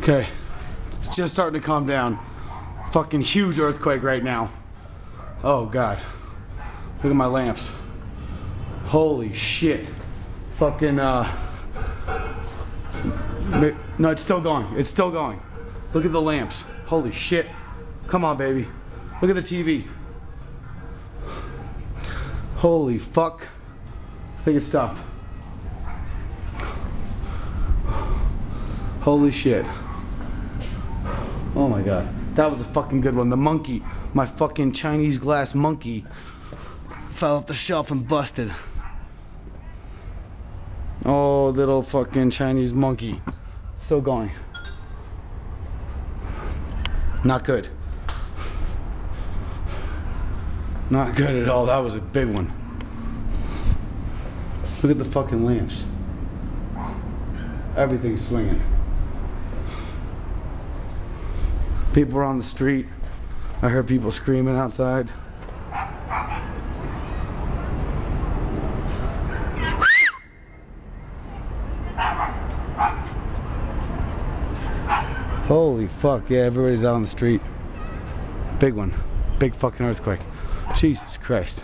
Okay, it's just starting to calm down. Fucking huge earthquake right now. Oh God. Look at my lamps. Holy shit. Fucking, no, it's still going. It's still going. Look at the lamps. Holy shit. Come on, baby. Look at the TV. Holy fuck. I think it stopped. Holy shit. Oh my God. That was a fucking good one. The monkey, my fucking Chinese glass monkey, fell off the shelf and busted. Oh, little fucking Chinese monkey. Still going. Not good. Not good at all. That was a big one. Look at the fucking lamps. Everything's swinging. People are on the street. I heard people screaming outside. Holy fuck, yeah, everybody's out on the street. Big one. Big fucking earthquake. Jesus Christ.